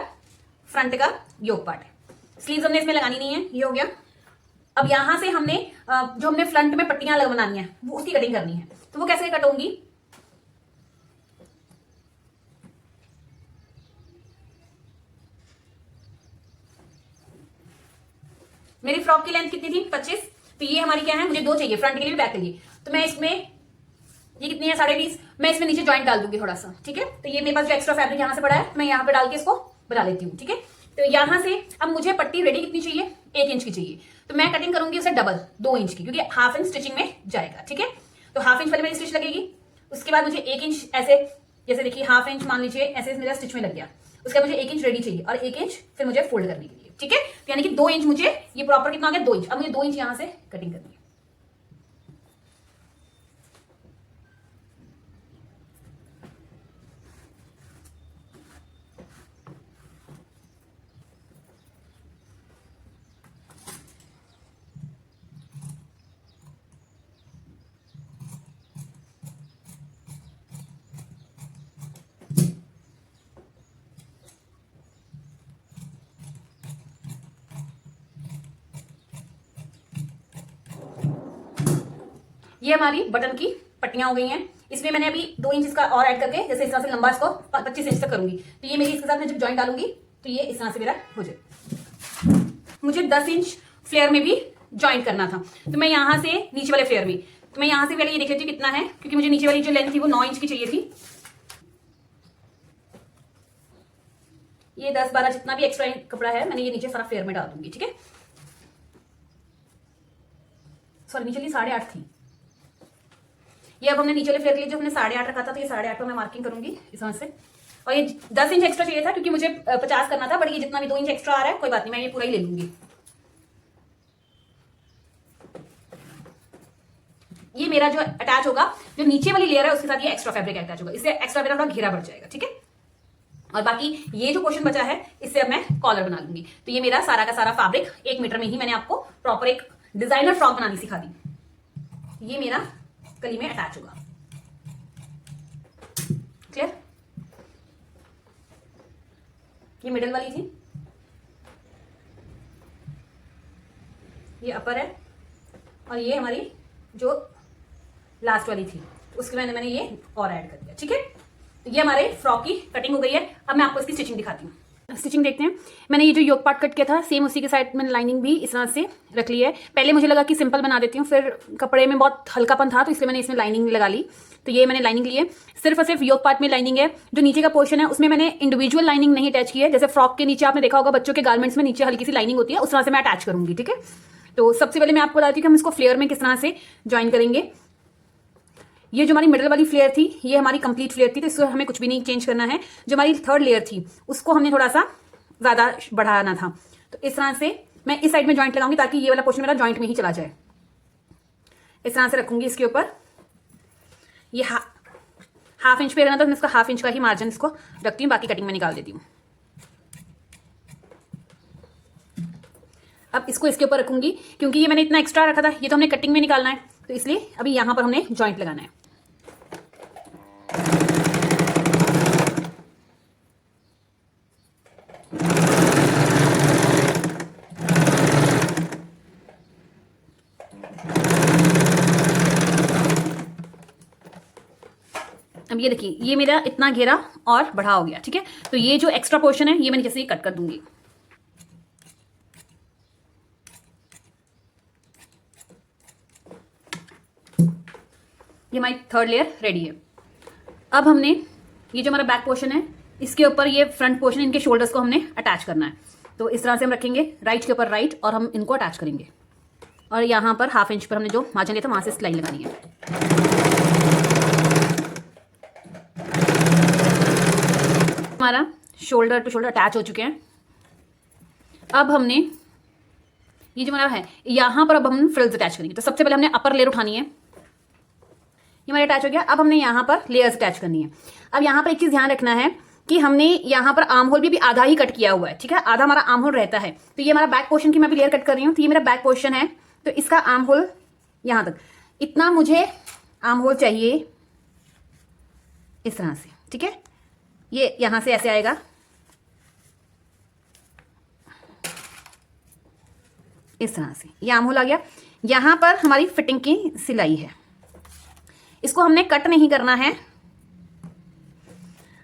फ्रंट का योक पार्ट है। स्लीव्स हमने इसमें लगानी नहीं है, ये हो गया। अब यहां से हमने जो हमने फ्रंट में पट्टियां बनानी है वो उसकी कटिंग करनी है। तो वो कैसे कट होंगी, मेरी फ्रॉक की लेंथ कितनी थी, 25। तो ये हमारी क्या है, मुझे 2 चाहिए, फ्रंट के लिए बैक के लिए। तो मैं इसमें, ये कितनी है, 20.5, मैं इसमें नीचे जॉइंट डाल दूंगी थोड़ा सा, ठीक है। तो ये मेरे पास जो एक्स्ट्रा फैब्रिक यहां से पड़ा है मैं यहां पे डाल के इसको बना लेती हूँ, ठीक है। तो यहां से अब मुझे पट्टी रेडी कितनी चाहिए, 1 इंच की चाहिए। तो मैं कटिंग करूंगी उसे डबल 2 इंच की, क्योंकि हाफ इंच स्टिचिंग में जाएगा, ठीक है। तो हाफ इंच पहले मेरी स्टिच लगेगी, उसके बाद मुझे 1 इंच ऐसे, जैसे देखिए हाफ इंच मान लीजिए ऐसे मेरा स्टिच में लग गया। उसके बाद मुझे 1 इंच रेडी चाहिए और 1 इंच फिर मुझे फोल्ड करने के लिए, ठीक है। तो यानी कि 2 इंच मुझे, ये प्रॉपर कितना आ गया, 2 इंच। अब मुझे 2 इंच यहां से कटिंग करनी है। ये हमारी बटन की पट्टियां हो गई हैं। इसमें मैंने अभी 2 इंच इसका और ऐड करके, जैसे इस तरह से लंबा इसको 25 इंच तक करूंगी। तो ये मेरी इसके साथ मैं जब जॉइंट डालूंगी तो ये इस तरह से मेरा हो जाए। मुझे 10 इंच फ्लेयर में भी ज्वाइंट करना था। तो मैं यहां से नीचे वाले फ्लेयर में, तो मैं यहां से पहले ये देख लेती हूँ कितना है, क्योंकि मुझे नीचे वाली जो लेंथ थी वो 9 इंच की चाहिए थी। ये 10-12 जितना भी एक्स्ट्रा कपड़ा है मैंने ये नीचे सारा फ्लेयर में डाल दूंगी, ठीक है। सॉरी, नीचे वाली 8.5 थी। ये अब हमने नीचे वाले फ्लेयर के लिए जो हमने 8.5 रखा था, तो ये 8.5 पर मैं मार्किंग करूंगी इस तरह से। और ये 10 इंच एक्स्ट्रा चाहिए था क्योंकि मुझे 50 करना था, बट ये जितना भी 2 इंच एक्स्ट्रा आ रहा है कोई बात नहीं, मैं ये पूरा ही ले लूंगी। ये मेरा जो अटैच होगा, जो नीचे वाली लेयर है उसके साथ ये एक्स्ट्रा फैब्रिक अटैच होगा, इससे एक्स्ट्रा मेरा थोड़ा घेरा बढ़ जाएगा, ठीक है। और बाकी ये जो पोर्शन बचा है इससे अब मैं कॉलर बना लूंगी। तो ये मेरा सारा का सारा फैब्रिक 1 मीटर में ही मैंने आपको प्रॉपर एक डिजाइनर फ्रॉक बनानी सिखा दी। ये मेरा कली में अटैच होगा, क्लियर। ये मिडल वाली थी, ये अपर है, और ये हमारी जो लास्ट वाली थी उसके मैंने ये और ऐड कर दिया, ठीक है। तो ये हमारे फ्रॉक की कटिंग हो गई है। अब मैं आपको इसकी स्टिचिंग दिखाती हूँ। स्टिचिंग देखते हैं। मैंने ये जो योक पार्ट कट किया था सेम उसी के साइड में लाइनिंग भी इस तरह से रख ली है। पहले मुझे लगा कि सिंपल बना देती हूँ, फिर कपड़े में बहुत हल्कापन था तो इसलिए मैंने इसमें लाइनिंग लगा ली। तो ये मैंने लाइनिंग ली है, सिर्फ और सिर्फ योक पार्ट में लाइनिंग है। जो नीचे का पोर्शन है उसमें मैंने इंडिविजुअल लाइनिंग नहीं अटैच की है। जैसे फ्रॉक के नीचे आपने देखा होगा बच्चों के गारमेंट्स में नीचे हल्की सी लाइनिंग होती है, उस तरह से मैं अटैच करूंगी, ठीक है। तो सबसे पहले मैं आपको बताती हूँ कि हम इसको फ्लेयर में किस तरह से ज्वाइन करेंगे। ये जो हमारी मिडल वाली फ्लेयर थी ये हमारी कंप्लीट फ्लेयर थी, तो इसको हमें कुछ भी नहीं चेंज करना है। जो हमारी थर्ड लेयर थी उसको हमने थोड़ा सा ज्यादा बढ़ाना था। तो इस तरह से मैं इस साइड में जॉइंट लगाऊंगी ताकि ये वाला पोर्शन मेरा जॉइंट में ही चला जाए। इस तरह से रखूंगी इसके ऊपर। ये हाफ इंच पे रहना था, मैं इसका हाफ इंच का ही मार्जिन इसको रखती हूँ, बाकी कटिंग में निकाल देती हूँ। अब इसको इसके ऊपर रखूंगी क्योंकि ये मैंने इतना एक्स्ट्रा रखा था, ये तो हमने कटिंग में निकालना है, तो इसलिए अभी यहां पर हमने जॉइंट लगाना है। अब ये देखिए ये मेरा इतना घेरा और बढ़ा हो गया, ठीक है। तो ये जो एक्स्ट्रा पोर्शन है ये मैंने जैसे ही कट कर दूंगी। ये हमारी थर्ड लेयर रेडी है। अब हमने ये जो हमारा बैक पोर्शन है इसके ऊपर ये फ्रंट पोर्शन, इनके शोल्डर्स को हमने अटैच करना है। तो इस तरह से हम रखेंगे राइट के ऊपर राइट और हम इनको अटैच करेंगे। और यहाँ पर 1/2 इंच पर हमने जो मार्जिन लिया था वहाँ से सिलाई लगानी है। हमारा शोल्डर टू शोल्डर अटैच हो चुके हैं। अब हमने ये जो हमारा है यहाँ पर अब हम फ्रिल्स अटैच करेंगे। तो सबसे पहले हमने अपर लेयर उठानी है, ये हमारा अटैच हो गया। अब हमने यहाँ पर लेयर्स अटैच करनी है। अब यहाँ पर एक चीज़ ध्यान रखना है कि हमने यहाँ पर आर्म होल भी आधा ही कट किया हुआ है, ठीक है, आधा हमारा आर्म होल रहता है। तो ये हमारा बैक पोर्शन की मैं भी लेयर कट कर रही हूँ। तो ये मेरा बैक पोर्शन है, तो इसका आर्म होल यहाँ तक, इतना मुझे आर्म होल चाहिए इस तरह से, ठीक है। ये यहाँ से ऐसे आएगा, इस तरह से ये आर्म होल आ गया। यहाँ पर हमारी फिटिंग की सिलाई है, इसको हमने कट नहीं करना है,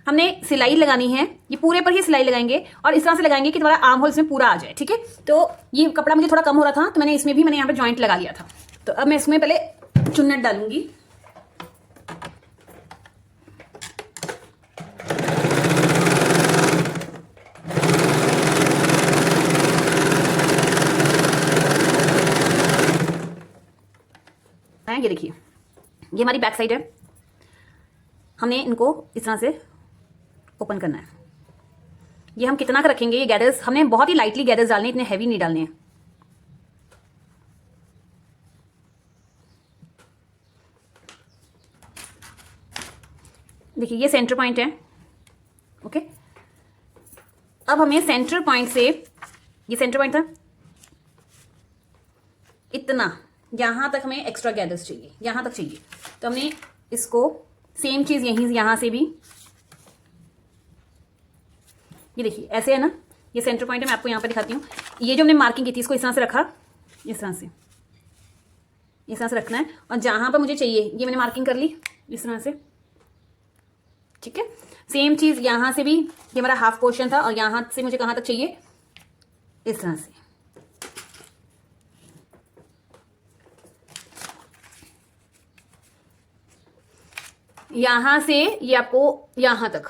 हमने सिलाई लगानी है। ये पूरे पर ही सिलाई लगाएंगे और इस तरह से लगाएंगे कि तुम्हारा आर्म होल इसमें पूरा आ जाए, ठीक है। तो ये कपड़ा मुझे थोड़ा कम हो रहा था तो मैंने इसमें भी यहाँ पे जॉइंट लगा लिया था। तो अब मैं इसमें पहले चुन्नट डालूंगी। ये देखिए, ये हमारी बैक साइड है, हमने इनको इस तरह से ओपन करना है। ये हम कितना का रखेंगे, ये गैदर्स हमने बहुत ही लाइटली गैदर्स डालने, इतने हैवी नहीं डालने हैं। देखिए ये सेंटर पॉइंट है, ओके। अब हमें सेंटर पॉइंट से, ये सेंटर पॉइंट था, इतना यहां तक हमें एक्स्ट्रा गैदर्स चाहिए, यहां तक चाहिए। तो हमने इसको सेम चीज यहां से भी, ये देखिए ऐसे है ना, ये सेंटर पॉइंट है, मैं आपको यहाँ पर दिखाती हूँ। ये जो हमने मार्किंग की थी इसको इस तरह से रखा, इस तरह से रखना है। और जहाँ पर मुझे चाहिए ये मैंने मार्किंग कर ली इस तरह से, ठीक है। सेम चीज़ यहाँ से भी, ये हमारा हाफ पोर्शन था और यहाँ से मुझे कहाँ तक चाहिए, इस तरह से। यहाँ से ये आपको यहाँ तक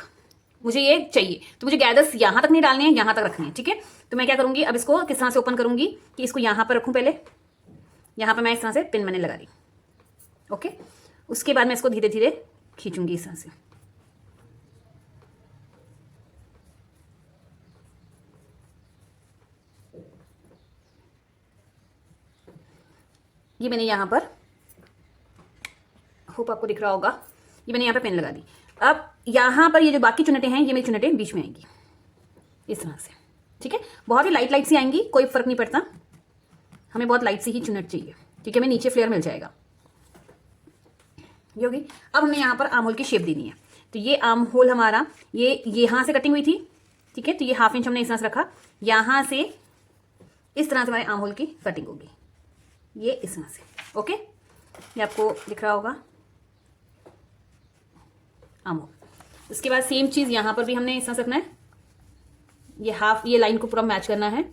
मुझे ये चाहिए, तो मुझे गैदर्स यहाँ तक नहीं डालने हैं, यहाँ तक रखने हैं, ठीक है। तो मैं क्या करूँगी, अब इसको किस तरह से ओपन करूँगी कि इसको यहाँ पर रखूँ, पहले यहाँ पर मैं इस तरह से पिन मैंने लगा दी, ओके। उसके बाद मैं इसको धीरे धीरे खींचूंगी इस तरह से। ये मैंने यहाँ पर, होप आपको दिख रहा होगा, ये मैंने यहाँ पे पेन लगा दी। अब यहाँ पर ये जो बाकी चुन्नटें हैं, ये मेरी चुन्नटें बीच में आएंगी इस तरह से, ठीक है। बहुत ही लाइट सी आएंगी, कोई फर्क नहीं पड़ता, हमें बहुत लाइट सी ही चुन्नट चाहिए, ठीक है। हमें नीचे फ्लेयर मिल जाएगा, ये होगी। अब हमें यहाँ पर आर्म होल की शेप देनी है। तो ये आर्म होल हमारा, ये यहाँ से कटिंग हुई थी, ठीक है। तो ये 1/2 इंच हमने इस तरह से रखा, यहाँ से इस तरह से हमारे आर्म होल की कटिंग होगी, ये इस तरह से, ओके। ये आपको दिख रहा होगा आर्म होल। उसके बाद सेम चीज़ यहाँ पर भी हमने इस तरह से रखना है, ये हाफ, ये लाइन को पूरा मैच करना है।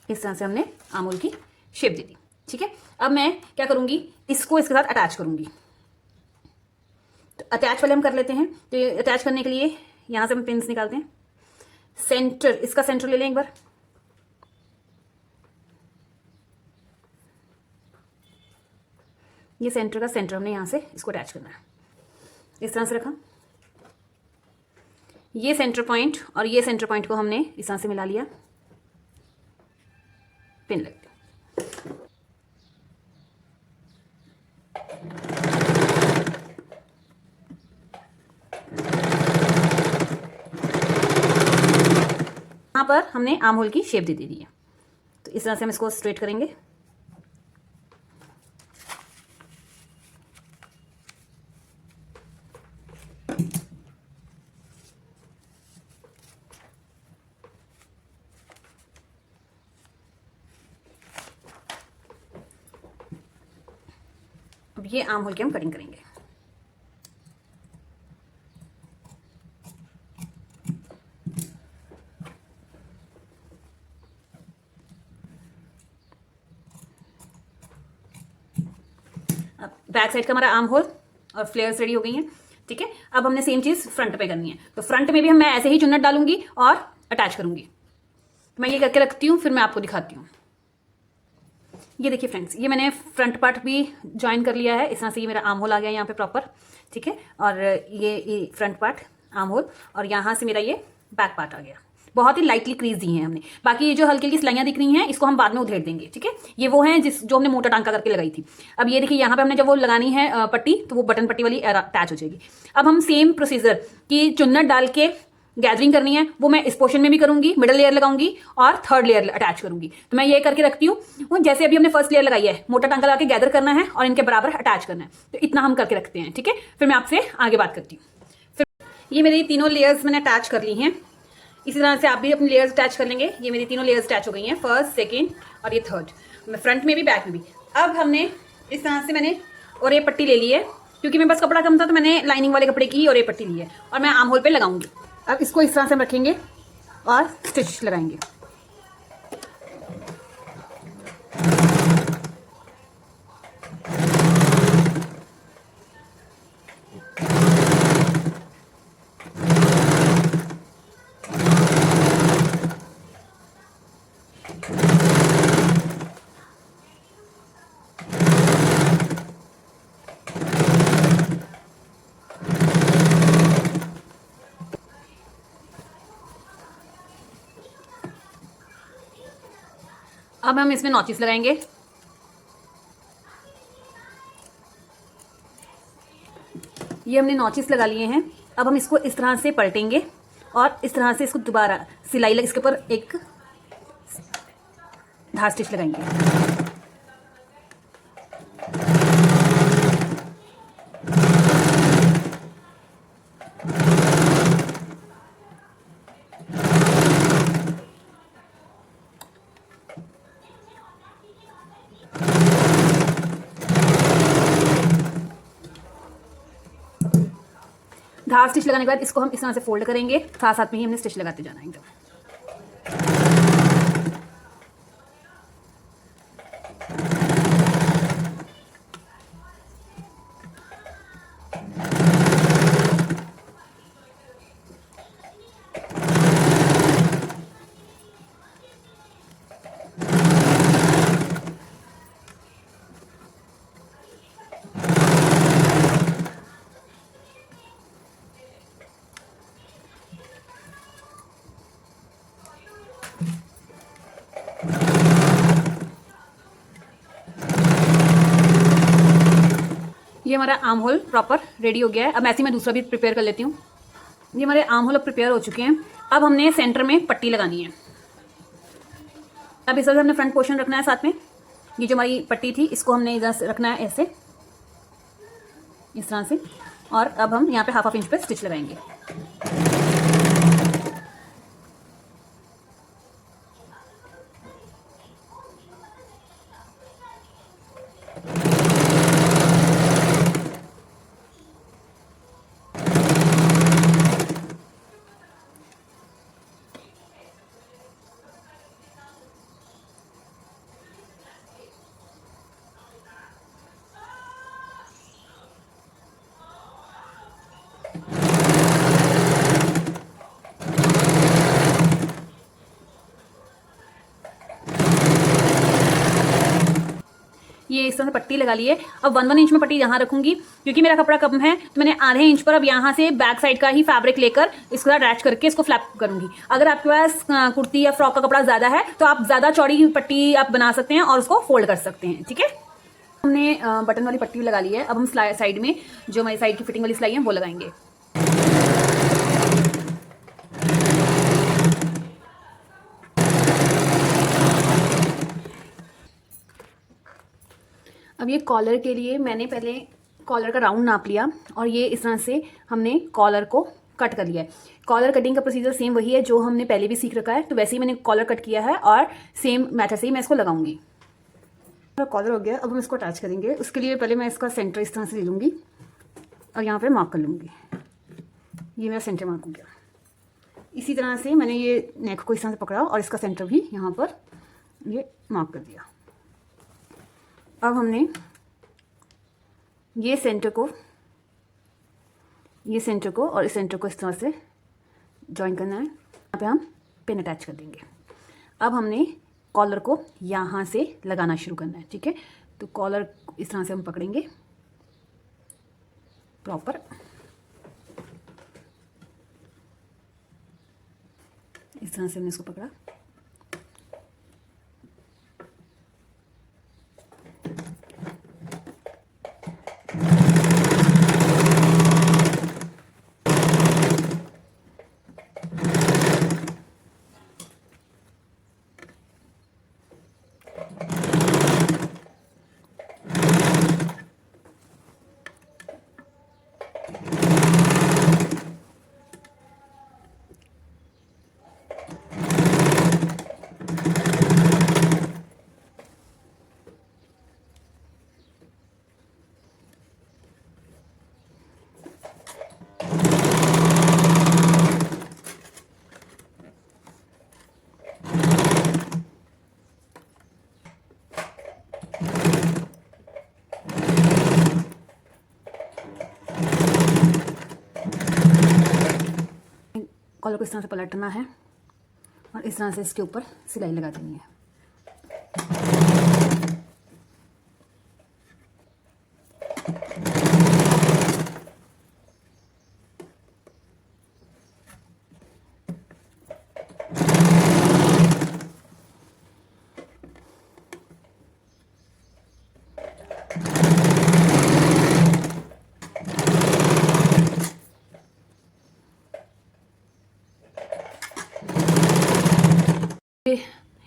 इस तरह से हमने आर्म होल की शेप दे दी, ठीक है। अब मैं क्या करूंगी, इसको इसके साथ अटैच करूंगी। तो अटैच वाले हम कर लेते हैं। तो ये अटैच करने के लिए यहां से हम पिन्स निकालते हैं। सेंटर, इसका सेंटर ले लें एक बार, ये सेंटर का सेंटर हमने यहां से इसको अटैच करना है, इस तरह से रखा। ये सेंटर पॉइंट और ये सेंटर पॉइंट को हमने इस तरह से मिला लिया, पिन लग दी। यहाँ पर हमने आर्म होल की शेप दे दी है। तो इस तरह से हम इसको स्ट्रेट करेंगे। अब ये आर्म होल की हम कटिंग करेंगे। बैक साइड का हमारा आर्म होल और फ्लेयर्स रेडी हो गई हैं। ठीक है, अब हमने सेम चीज़ फ्रंट पे करनी है। तो फ्रंट में भी मैं ऐसे ही चुन्नट डालूंगी और अटैच करूंगी। मैं ये करके रखती हूँ, फिर मैं आपको दिखाती हूँ। ये देखिए फ्रेंड्स, ये मैंने फ्रंट पार्ट भी ज्वाइन कर लिया है। इस तरह से ये मेरा आर्म होल आ गया यहाँ पे प्रॉपर। ठीक है, और ये फ्रंट पार्ट आर्म होल और यहाँ से मेरा ये बैक पार्ट आ गया। बहुत ही लाइटली क्रीज दी है हमने। बाकी ये जो हल्की हल्की सिलाइयाँ दिख रही हैं, इसको हम बाद में उधेड़ देंगे। ठीक है, ये वो हैं जो हमने मोटा टांका करके लगाई थी। अब ये देखिए यहाँ पे हमने जब वो लगानी है पट्टी, तो वो बटन पट्टी वाली अटैच हो जाएगी। अब हम सेम प्रोसीजर की चुन्नट डाल के गैदरिंग करनी है, वो मैं इस पोर्शन में भी करूंगी, मिडल लेयर लगाऊंगी और थर्ड लेयर अटैच करूंगी। तो मैं ये करके रखती हूँ। जैसे अभी हमने फर्स्ट लेयर लगाई है, मोटा टांका लगा के गैदर करना है और इनके बराबर अटैच करना है। तो इतना हम करके रखते हैं। ठीक है, फिर मैं आपसे आगे बात करती हूँ। फिर ये मेरी तीनों लेयर्स मैंने अटैच कर ली हैं। इसी तरह से आप भी अपनी लेयर्स अटैच कर लेंगे। ये मेरी तीनों लेयर्स अटैच हो गई हैं, फर्स्ट, सेकेंड और ये थर्ड। मैं फ्रंट में भी बैक में भी। अब हमने इस तरह से मैंने और ये पट्टी ले ली है, क्योंकि मेरे पास कपड़ा कम था तो मैंने लाइनिंग वाले कपड़े की और ये पट्टी ली है और मैं आर्म होल पे लगाऊंगी। अब इसको इस तरह से हम रखेंगे और स्टिच लगाएंगे। अब हम इसमें नॉचेस लगाएंगे। ये हमने नॉचेस लगा लिए हैं। अब हम इसको इस तरह से पलटेंगे और इस तरह से इसको दोबारा सिलाई लग, इसके ऊपर एक धार स्टिच लगाएंगे। धार स्टिच लगाने के बाद इसको हम इस तरह से फोल्ड करेंगे, साथ साथ में ही हमने स्टिच लगाते जाना है एकदम। ये हमारा आर्म होल प्रॉपर रेडी हो गया है। अब ऐसे ही मैं दूसरा भी प्रिपेयर कर लेती हूँ। ये हमारे आर्म होल अब प्रिपेयर हो चुके हैं। अब हमने सेंटर में पट्टी लगानी है। अब इस तरह से हमने फ्रंट पोर्शन रखना है साथ में। ये जो हमारी पट्टी थी, इसको हमने इधर से रखना है ऐसे, इस तरह से। और अब हम यहाँ पे हाफ इंच पे स्टिच लगाएंगे। ये इस तरह से पट्टी लगा ली है। अब 1 इंच में पट्टी यहाँ रखूंगी, क्योंकि मेरा कपड़ा कम है तो मैंने आधे इंच पर अब यहाँ से बैक साइड का ही फैब्रिक लेकर इसको अटैच करके इसको फ्लैप करूंगी। अगर आपके पास कुर्ती या फ्रॉक का कपड़ा ज़्यादा है तो आप ज़्यादा चौड़ी पट्टी आप बना सकते हैं और उसको फोल्ड कर सकते हैं। ठीक है, हमने बटन वाली पट्टी लगा ली है। अब हम साइड में जो हमारी साइड की फिटिंग वाली सिलाई है वो लगाएंगे। अब ये कॉलर के लिए मैंने पहले कॉलर का राउंड नाप लिया और ये इस तरह से हमने कॉलर को कट कर लिया है। कॉलर कटिंग का प्रोसीजर सेम वही है जो हमने पहले भी सीख रखा है, तो वैसे ही मैंने कॉलर कट किया है और सेम मेथड से ही मैं इसको लगाऊंगी। कॉलर हो गया, अब हम इसको अटैच करेंगे। उसके लिए पहले मैं इसका सेंटर इस तरह से ले लूँगी और यहाँ पे मार्क कर लूँगी। ये मेरा सेंटर मार्क हो गया। इसी तरह से मैंने ये नेक को इस तरह से पकड़ा और इसका सेंटर भी यहाँ पर ये मार्क कर दिया। अब हमने ये सेंटर को और इस सेंटर को इस तरह से जॉइन करना है। यहाँ पे हम पिन अटैच कर देंगे। अब हमने कॉलर को यहाँ से लगाना शुरू करना है, ठीक है। तो कॉलर इस तरह से हम पकड़ेंगे प्रॉपर, इस तरह से हमने इसको पकड़ा। कॉलर को इस तरह से पलटना है और इस तरह से इसके ऊपर सिलाई लगा देनी है।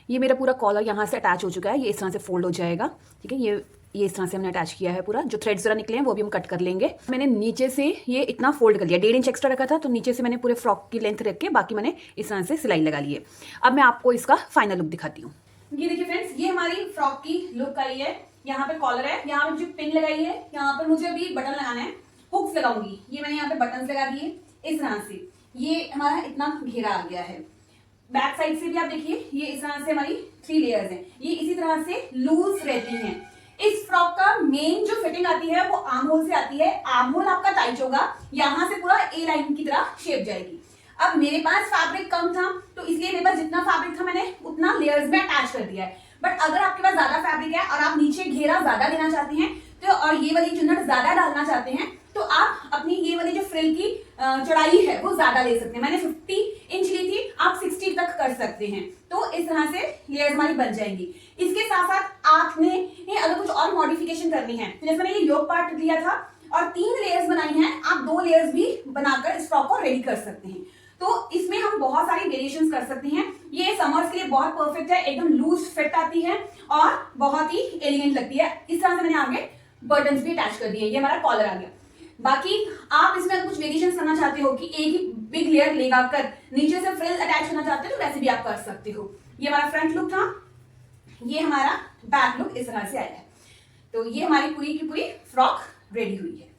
ये मेरा पूरा कॉलर यहाँ से अटैच हो चुका है, ये इस तरह से फोल्ड हो जाएगा, ठीक है। ये इस तरह से हमने अटैच किया है पूरा। जो थ्रेड्स जरा निकले हैं वो भी हम कट कर लेंगे। मैंने नीचे से ये इतना फोल्ड कर लिया, 1.5 इंच एक्स्ट्रा रखा था, तो नीचे से मैंने पूरे फ्रॉक की लेंथ रख के बाकी मैंने इस तरह से सिलाई लगा ली है। अब मैं आपको इसका फाइनल लुक दिखाती हूँ। ये देखिए फ्रेंड्स, ये हमारी फ्रॉक की लुक आई है। यहाँ पे कॉलर है, यहाँ पे जो पिन लगाई है, यहाँ पर मुझे अभी बटन लगाना है, हुक्स लगाऊंगी। ये मैंने यहाँ पे बटन लगा दिए इस तरह से। ये हमारा इतना घेरा आ गया है। बैक साइड से भी आप देखिए, ये इस तरह से हमारी 3 लेयर्स हैं। ये इसी तरह से लूज रहती हैं। इस फ्रॉक का मेन जो फिटिंग आती है वो आर्म होल से आती है। आर्म होल आपका टाइट होगा, यहाँ से पूरा ए लाइन की तरह शेप जाएगी। अब मेरे पास फैब्रिक कम था, तो इसलिए मेरे पास जितना फैब्रिक था मैंने उतना लेयर्स में अटैच कर दिया है। बट अगर आपके पास ज्यादा फैब्रिक है और आप नीचे घेरा ज्यादा देना चाहते हैं तो, और ये वाली चुन्नट ज्यादा डालना चाहते हैं, तो आप अपनी ये वाली जो फ्रिल की चौड़ाई है वो ज्यादा ले सकते हैं। मैंने 50 इंच ली थी, आप 60 तक कर सकते हैं। तो इस तरह से लेयर्स हमारी बन जाएंगी। इसके साथ साथ आपने अगर कुछ और मॉडिफिकेशन करनी है, तो जैसे मैंने ये योक पार्ट लिया था और 3 लेयर्स बनाई हैं, आप 2 लेयर्स भी बनाकर इस फ्रॉक को रेडी कर सकते हैं। तो इसमें हम बहुत सारी वेरिएशंस कर सकते हैं। ये समर्स के लिए बहुत परफेक्ट है, एकदम लूज फिट आती है और बहुत ही एलिगेंट लगती है। इस तरह से मैंने आगे बटन्स भी अटैच कर दिए। ये हमारा कॉलर आ गया। बाकी आप इसमें अगर कुछ वेरिएशन करना चाहते हो कि एक ही बिग लेयर लगाकर नीचे से फ्रिल अटैच करना चाहते हो, तो वैसे भी आप कर सकते हो। ये हमारा फ्रंट लुक था, ये हमारा बैक लुक इस तरह से आया है। तो ये हमारी पूरी की पूरी फ्रॉक रेडी हुई है।